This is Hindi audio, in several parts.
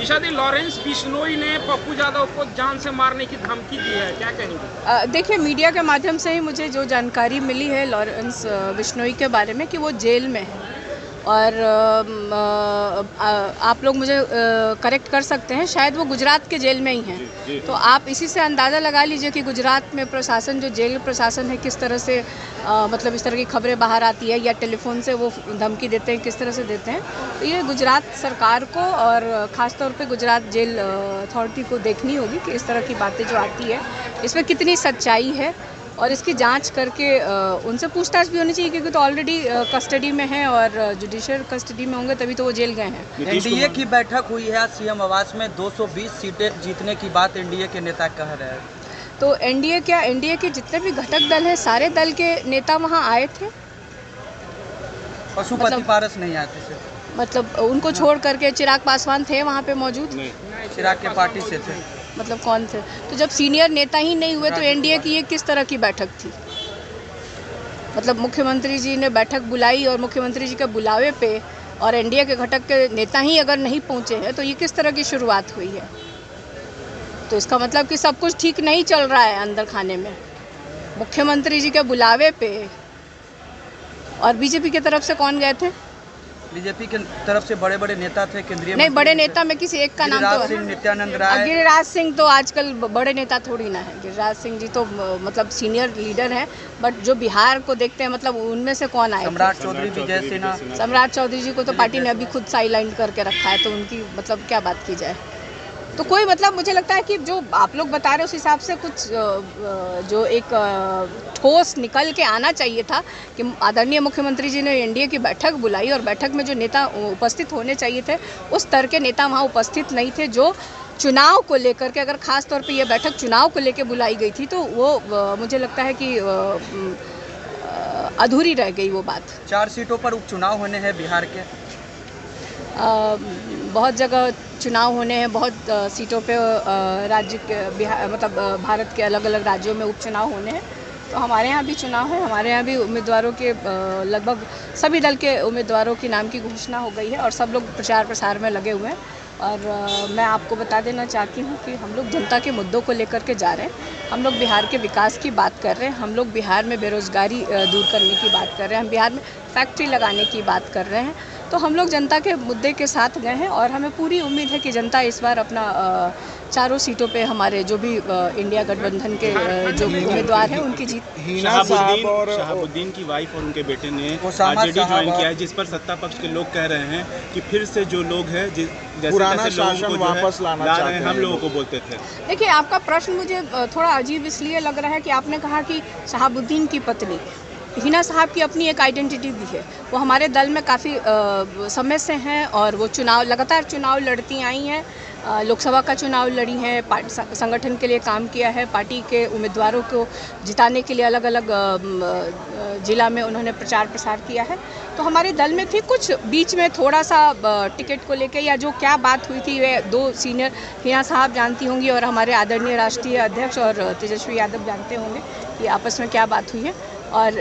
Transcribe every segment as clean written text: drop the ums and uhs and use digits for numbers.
ईशा दी, लॉरेंस बिश्नोई ने पप्पू यादव को जान से मारने की धमकी दी है, क्या कहेंगे? देखिए, मीडिया के माध्यम से ही मुझे जो जानकारी मिली है लॉरेंस बिश्नोई के बारे में कि वो जेल में है। और आप लोग मुझे करेक्ट कर सकते हैं, शायद वो गुजरात के जेल में ही हैं। तो आप इसी से अंदाज़ा लगा लीजिए कि गुजरात में प्रशासन, जो जेल प्रशासन है, किस तरह से मतलब इस तरह की खबरें बाहर आती है या टेलीफोन से वो धमकी देते हैं, किस तरह से देते हैं। तो ये गुजरात सरकार को और ख़ास तौर पे गुजरात जेल अथॉरिटी को देखनी होगी कि इस तरह की बातें जो आती है इसमें कितनी सच्चाई है, और इसकी जांच करके उनसे पूछताछ भी होनी चाहिए, क्योंकि तो ऑलरेडी कस्टडी में है और जुडिशियल कस्टडी में होंगे तभी तो वो जेल गए हैं। एनडीए की बैठक हुई है सीएम आवास में, 220 सीटें जीतने की बात एनडीए के नेता कह रहे हैं। तो एनडीए के जितने भी घटक दल हैं, सारे दल के नेता वहाँ आए थे। पशुपति पारस नहीं आए थे? मतलब उनको छोड़ करके चिराग पासवान थे वहाँ पे मौजूद? चिराग के पार्टी से थे। मतलब कौन थे? तो जब सीनियर नेता ही नहीं हुए तो एनडीए की ये किस तरह की बैठक थी? मतलब मुख्यमंत्री जी ने बैठक बुलाई और मुख्यमंत्री जी के बुलावे पे और एनडीए के घटक के नेता ही अगर नहीं पहुंचे हैं तो ये किस तरह की शुरुआत हुई है? तो इसका मतलब कि सब कुछ ठीक नहीं चल रहा है अंदर खाने में। मुख्यमंत्री जी के बुलावे पे और बीजेपी की तरफ से कौन गए थे? बीजेपी की तरफ से बड़े बड़े नेता थे, केंद्रीय नहीं, बड़े नेता में किसी एक का नाम तो सिंह, नित्यानंद राय। गिरिराज सिंह तो आजकल बड़े नेता थोड़ी ना है। गिरिराज सिंह जी तो मतलब सीनियर लीडर हैं, बट जो बिहार को देखते हैं मतलब उनमें से कौन आए? सम्राट चौधरी, विजय सिन्हा। सम्राट चौधरी जी को तो पार्टी ने अभी खुद साइडलाइन करके रखा है, तो उनकी मतलब क्या बात की जाए? तो कोई मतलब मुझे लगता है कि जो आप लोग बता रहे हो उस हिसाब से कुछ जो एक ठोस निकल के आना चाहिए था कि आदरणीय मुख्यमंत्री जी ने एनडीए की बैठक बुलाई और बैठक में जो नेता उपस्थित होने चाहिए थे उस तरह के नेता वहाँ उपस्थित नहीं थे। जो चुनाव को लेकर के, अगर ख़ास तौर पे ये बैठक चुनाव को लेकर बुलाई गई थी तो वो मुझे लगता है कि अधूरी रह गई वो बात। 4 सीटों पर उपचुनाव होने हैं बिहार के। बहुत जगह चुनाव होने हैं, बहुत सीटों पे राज्य के बिहार मतलब भारत के अलग अलग राज्यों में उपचुनाव होने हैं। तो हमारे यहाँ भी चुनाव है, हमारे यहाँ भी उम्मीदवारों के लगभग सभी दल के उम्मीदवारों के नाम की घोषणा हो गई है और सब लोग प्रचार प्रसार में लगे हुए हैं। और मैं आपको बता देना चाहती हूँ कि हम लोग जनता के मुद्दों को लेकर के जा रहे हैं। हम लोग बिहार के विकास की बात कर रहे हैं, हम लोग बिहार में बेरोज़गारी दूर करने की बात कर रहे हैं, हम बिहार में फैक्ट्री लगाने की बात कर रहे हैं। तो हम लोग जनता के मुद्दे के साथ गए हैं और हमें पूरी उम्मीद है कि जनता इस बार अपना चारों सीटों पे हमारे जो भी इंडिया गठबंधन के जो उम्मीदवार हैं उनकी जीत। शहाबुद्दीन की वाइफ और उनके बेटे ने आरजेडी ज्वाइन किया है, जिस पर सत्ता पक्ष के लोग कह रहे हैं कि फिर से जो लोग हैं पुराना शासन वापस लाना चाहते हैं, हम लोगों को बोलते थे। देखिए, आपका प्रश्न मुझे थोड़ा अजीब इसलिए लग रहा है कि आपने कहा कि शहाबुद्दीन की पत्नी हिना साहब की अपनी एक आइडेंटिटी भी है। वो हमारे दल में काफ़ी समय से हैं और वो लगातार चुनाव लड़ती आई हैं, लोकसभा का चुनाव लड़ी हैं, पार्टी संगठन के लिए काम किया है, पार्टी के उम्मीदवारों को जिताने के लिए अलग अलग ज़िला में उन्होंने प्रचार प्रसार किया है। तो हमारे दल में थी, कुछ बीच में थोड़ा सा टिकट को लेके या जो क्या बात हुई थी वे 2 सीनियर हिना साहब जानती होंगी और हमारे आदरणीय राष्ट्रीय अध्यक्ष और तेजस्वी यादव जानते होंगे कि आपस में क्या बात हुई है। और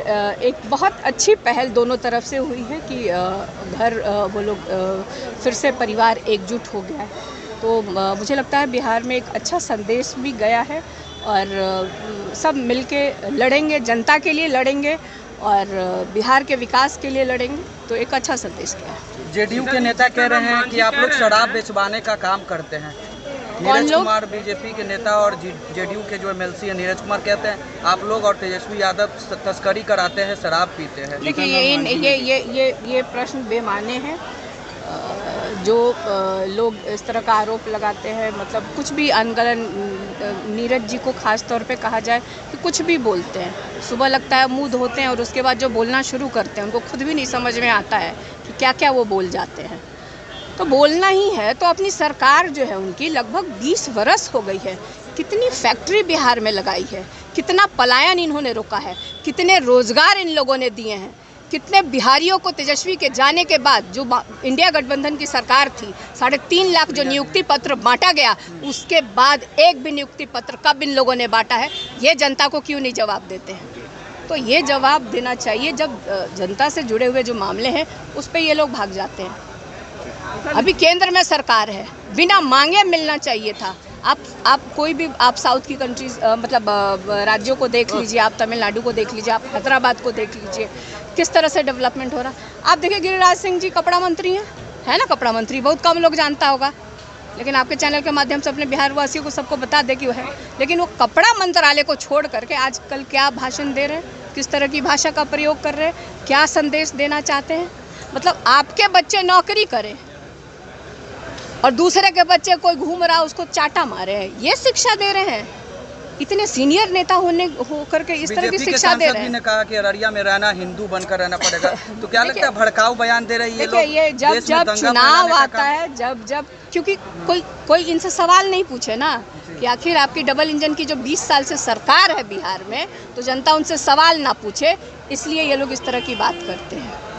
एक बहुत अच्छी पहल दोनों तरफ से हुई है कि घर वो लोग फिर से परिवार एकजुट हो गया है। तो मुझे लगता है बिहार में एक अच्छा संदेश भी गया है और सब मिलके लड़ेंगे, जनता के लिए लड़ेंगे और बिहार के विकास के लिए लड़ेंगे, तो एक अच्छा संदेश गया है। जेडीयू के नेता कह रहे हैं कि आप लोग शराब बेचवाने का काम करते हैं। नीरज कुमार बीजेपी के नेता और जेडीयू के जो एमएलसी है नीरज कुमार कहते हैं आप लोग और तेजस्वी यादव तस्करी कराते हैं, शराब पीते हैं। देखिए, ये प्रश्न बेमाने हैं। जो लोग इस तरह का आरोप लगाते हैं, मतलब कुछ भी अनगढ़ नीरज जी को खास तौर पे कहा जाए कि कुछ भी बोलते हैं, सुबह लगता है मुंह धोते हैं और उसके बाद जो बोलना शुरू करते हैं उनको खुद भी नहीं समझ में आता है कि क्या क्या वो बोल जाते हैं। तो बोलना ही है तो अपनी सरकार जो है उनकी लगभग 20 वर्ष हो गई है, कितनी फैक्ट्री बिहार में लगाई है, कितना पलायन इन्होंने रोका है, कितने रोजगार इन लोगों ने दिए हैं, कितने बिहारियों को तेजस्वी के जाने के बाद जो इंडिया गठबंधन की सरकार थी 3.5 लाख जो नियुक्ति पत्र बांटा गया, उसके बाद एक भी नियुक्ति पत्र कब इन लोगों ने बांटा है, ये जनता को क्यों नहीं जवाब देते हैं? तो ये जवाब देना चाहिए। जब जनता से जुड़े हुए जो मामले हैं उस पर ये लोग भाग जाते हैं। अभी केंद्र में सरकार है, बिना मांगे मिलना चाहिए था। आप कोई भी आप साउथ की कंट्रीज मतलब राज्यों को देख लीजिए, आप तमिलनाडु को देख लीजिए, आप हैदराबाद को देख लीजिए, किस तरह से डेवलपमेंट हो रहा। आप देखिए गिरिराज सिंह जी कपड़ा मंत्री हैं, है ना, कपड़ा मंत्री बहुत कम लोग जानता होगा, लेकिन आपके चैनल के माध्यम से अपने बिहार वासियों को सबको बता दे कि वो है। लेकिन वो कपड़ा मंत्रालय को छोड़ करके आजकल क्या भाषण दे रहे हैं, किस तरह की भाषा का प्रयोग कर रहे हैं, क्या संदेश देना चाहते हैं। मतलब आपके बच्चे नौकरी करें और दूसरे के बच्चे कोई घूम रहा उसको चाटा मारे हैं, ये शिक्षा दे रहे हैं। इतने सीनियर नेता होकर के इस तरह की शिक्षा दे रहे हैं। ने कहा कि अररिया में रहना हिंदू बनकर रहना पड़ेगा, तो क्या लगता है भड़काऊ बयान दे रही है लोग? ये जब चुनाव आता है, जब क्योंकि कोई इनसे सवाल नहीं पूछे ना कि आखिर आपकी डबल इंजन की जो 20 साल से सरकार है बिहार में, तो जनता उनसे सवाल ना पूछे, इसलिए ये लोग इस तरह की बात करते हैं।